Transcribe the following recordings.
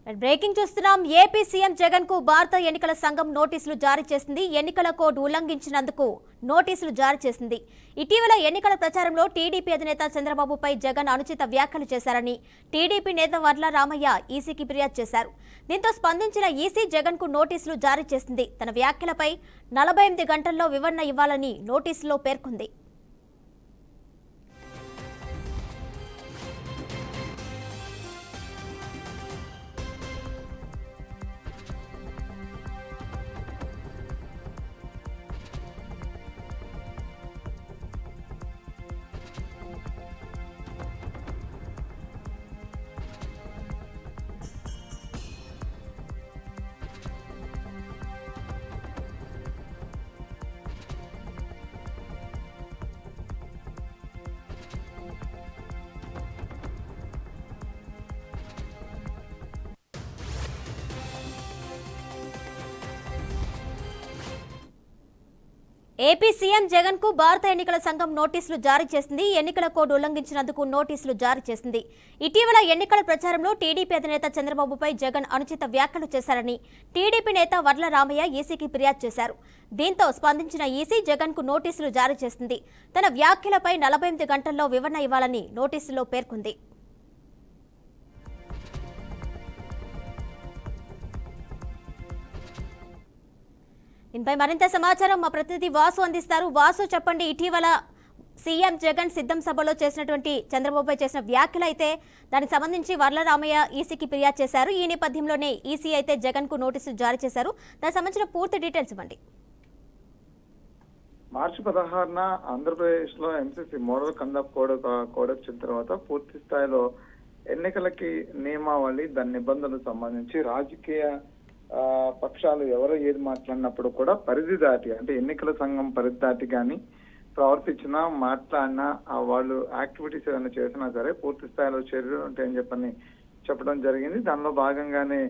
Breaking చూస్తున్నాం. AP CM Jagan కు భారత ఎన్నికల సంఘం నోటీసులు జారీ చేసింది. ఎన్నికల కోడ్ ఉల్లంఘించినందుకు నోటీసులు జారీ చేసింది. ఇటీవల ఎన్నికల ప్రచారంలో టీడీపీ అధినేత చంద్రబాబుపై జగన్ అనుచిత వ్యాఖ్యలు చేశారని టీడీపీ నేత వర్ల రామయ్య ఈసీకి ఫిర్యాదు చేశారు. దీంతో స్పందించిన ఈసీ జగన్ కు నోటీసులు జారీ చేసింది. తన వ్యాఖ్యలపై 48 గంటల్లో వివరణ ఇవ్వాలని నోటీసులో పేర్కొంది. ఏపీ సీఎం జగన్ కు భారత ఎన్నికల సంఘం నోటీసులు జారీ చేసింది. ఎన్నికల కోడ్ ఉల్లంఘించినందుకు నోటీసులు జారీ చేసింది. ఇటీవల ఎన్నికల ప్రచారంలో టీడీపీ అధినేత చంద్రబాబుపై జగన్ అనుచిత వ్యాఖ్యలు చేశారని టీడీపీ నేత వర్ల రామయ్య ఈసీకి ఫిర్యాదు చేశారు. దీంతో స్పందించిన ఈసీ జగన్ కు నోటీసులు జారీ చేసింది. తన వ్యాఖ్యలపై 48 గంటల్లో వివరణ ఇవ్వాలని నోటీసులో పేర్కొంది. దీనిపై మరింత సమాచారం మా ప్రతినిధి వాసు అందిస్తారు. వాసు, చెప్పండి. ఇటీవల సీఎం జగన్ సిద్ధం సభలో చేసినటువంటి చంద్రబాబుపై చేసిన వ్యాఖ్యలు అయితే దానికి సంబంధించి వర్ల రామయ్య ఈసీకి ఫిర్యాదు చేశారు. ఈ నేపథ్యంలోనే ఈసీ అయితే జగన్ కు నోటీసులు జారీ చేశారు. దానికి సంబంధించిన పూర్తి డీటెయిల్స్ ఇవ్వండి. మార్చి 16న ఆంధ్రప్రదేశ్ లో ఎంసీసీ మోడల్ కండక్ట్ కోడ్ వచ్చిన తర్వాత పూర్తి స్థాయిలో ఎన్నికలకి నియమావళి, దాని నిబంధనలకు సంబంధించి రాజకీయ పక్షాలు ఎవరో ఏది మాట్లాడినప్పుడు కూడా పరిధి దాటి, అంటే ఎన్నికల సంఘం పరిధి దాటి కానీ ప్రవర్తించినా, మాట్లాడినా, వాళ్ళు యాక్టివిటీస్ ఏదైనా చేసినా సరే పూర్తి స్థాయిలో చర్యలు ఉంటాయని చెప్పడం జరిగింది. దానిలో భాగంగానే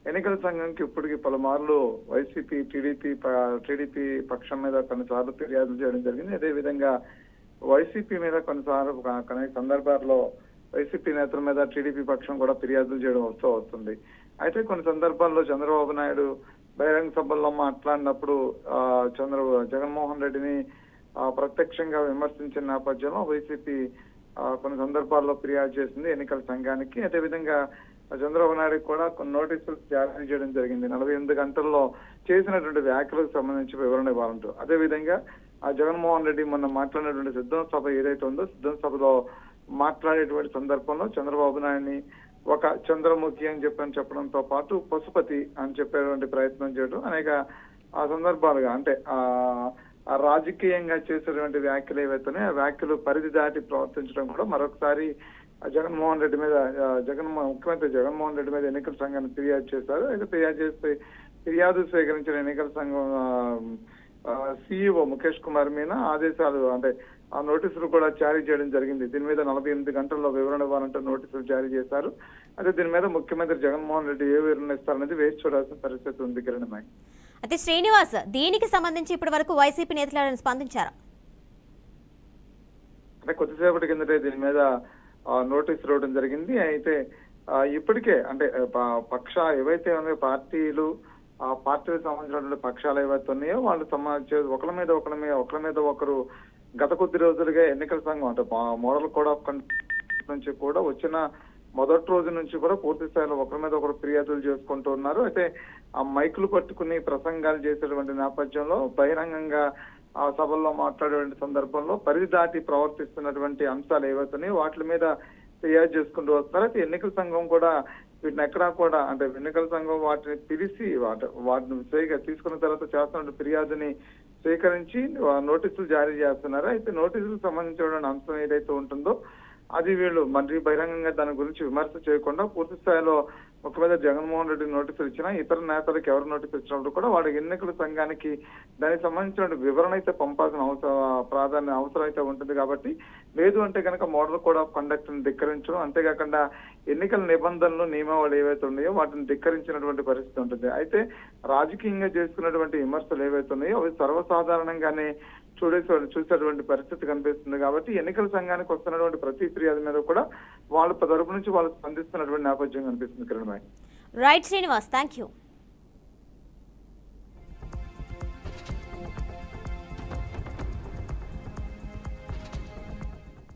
ఎన్నికల సంఘంకి ఇప్పటికి పలుమార్లు వైసీపీ టీడీపీ పక్షం మీద కొన్నిసార్లు ఫిర్యాదులు చేయడం జరిగింది. అదేవిధంగా వైసీపీ మీద కొన్నిసార్లు కొన్ని సందర్భాల్లో వైసీపీ నేతల మీద టీడీపీ పక్షం కూడా ఫిర్యాదులు చేయడం వస్తుంది. అయితే కొన్ని సందర్భాల్లో చంద్రబాబు నాయుడు బహిరంగ సభల్లో మాట్లాడినప్పుడు జగన్మోహన్ రెడ్డిని ప్రత్యక్షంగా విమర్శించిన నేపథ్యంలో వైసీపీ కొన్ని సందర్భాల్లో ఫిర్యాదు చేసింది ఎన్నికల సంఘానికి. అదేవిధంగా చంద్రబాబు నాయుడు కూడా కొన్ని నోటీసులు జారీ చేయడం జరిగింది. 48 గంటల్లో చేసినటువంటి వ్యాఖ్యలకు సంబంధించి వివరణ ఇవ్వాలంటూ. అదేవిధంగా జగన్మోహన్ రెడ్డి మొన్న మాట్లాడినటువంటి సిద్ధం సభ ఏదైతే ఉందో, సిద్ధం సభలో మాట్లాడేటువంటి సందర్భంలో చంద్రబాబు నాయుడిని ఒక చంద్రముఖి అని చెప్పడంతో పాటు పశుపతి అని చెప్పేటువంటి ప్రయత్నం చేయడం అనేక సందర్భాలుగా, అంటే రాజకీయంగా చేసేటువంటి వ్యాఖ్యలు ఏవైతున్నాయో ఆ వ్యాఖ్యలు పరిధి దాటి ప్రవర్తించడం కూడా మరొకసారి ముఖ్యమంత్రి జగన్మోహన్ రెడ్డి మీద ఎన్నికల సంఘాన్ని ఫిర్యాదు చేశారు. అయితే ఫిర్యాదు స్వీకరించిన ఎన్నికల సంఘం సిఇఓ ముఖేష్ కుమార్ మీద ఆదేశాలు, అంటే ఆ నోటీసులు కూడా జారీ చేయడం జరిగింది. దీని మీద 48 గంటల్లో వివరణ ఇవ్వాలంటే నోటీసులు జారీ చేశారు. అయితే దీని మీద ముఖ్యమంత్రి జగన్మోహన్ రెడ్డి ఏ వివరణ ఇస్తారనేది వేచి చూడాల్సిన పరిస్థితి ఉంది. కిరణమై, అయితే శ్రీనివాస్, దీనికి సంబంధించి ఇప్పటి వరకు వైసీపీ నేతలు స్పందించారా? అంటే కొద్దిసేపటి కిందటే దీని మీద నోటీసులు ఇవ్వడం జరిగింది. అయితే ఇప్పటికే అంటే ఏవైతే ఉన్నాయో పార్టీలు, ఆ పార్టీలకు సంబంధించినటువంటి పక్షాలు ఏవైతే ఉన్నాయో వాళ్ళు ఒకరి మీద ఒకరు గత కొద్ది రోజులుగా ఎన్నికల సంఘం, అంటే మోడల్ కోడ్ ఆఫ్ కండక్ట్ నుంచి కూడా వచ్చిన మొదటి రోజు నుంచి కూడా పూర్తి స్థాయిలో ఒకరి మీద ఒకరు ఫిర్యాదులు చేసుకుంటూ ఉన్నారు. అయితే ఆ మైకులు పట్టుకుని ప్రసంగాలు చేసేటువంటి నేపథ్యంలో బహిరంగంగా ఆ సభల్లో మాట్లాడేటువంటి సందర్భంలో పరిధి దాటి ప్రవర్తిస్తున్నటువంటి అంశాలు ఏవైతున్నాయో వాటి మీద ఫిర్యాదు చేసుకుంటూ వస్తున్నారు. అయితే ఎన్నికల సంఘం కూడా వీటిని ఎక్కడా కూడా, అంటే ఎన్నికల సంఘం వాటిని పిలిచి వాటిని తీసుకున్న తర్వాత చేస్తున్న ఫిర్యాదుని స్వీకరించి నోటీసులు జారీ చేస్తున్నారు. అయితే నోటీసులకు సంబంధించిన అంశం ఏదైతే ఉంటుందో అది వీళ్ళు మళ్ళీ బహిరంగంగా దాని గురించి విమర్శ చేయకుండా పూర్తి స్థాయిలో ముఖ్యమంత్రి జగన్మోహన్ రెడ్డి నోటీసులు ఇచ్చినా, ఇతర నేతలకు ఎవరు నోటీసులు ఇచ్చినప్పుడు కూడా వాడి ఎన్నికల సంఘానికి దానికి సంబంధించిన వివరణ అయితే పంపాల్సిన అవసరం అయితే ఉంటుంది. కాబట్టి లేదు అంటే కనుక మోడల్ కోడ్ ఆఫ్ కండక్ట్ ని ధిక్కరించడం, అంతేకాకుండా ఎన్నికల నిబంధనలు, నియమావళి ఏవైతే ఉన్నాయో వాటిని ధిక్కరించినటువంటి పరిస్థితి ఉంటుంది. అయితే రాజకీయంగా చేసుకున్నటువంటి విమర్శలు ఏవైతే ఉన్నాయో అవి సర్వసాధారణంగానే చూసేటువంటి పరిస్థితి కనిపిస్తుంది. కాబట్టి ఎన్నికల సంఘానికి వస్తున్నటువంటి ప్రతి ఫిర్యాదు మీద కూడా వాళ్ళ తరపు నుంచి వాళ్ళు స్పందిస్తున్నటువంటి నేపథ్యం కనిపిస్తుంది. Kiran. Right Srinivas, thank you.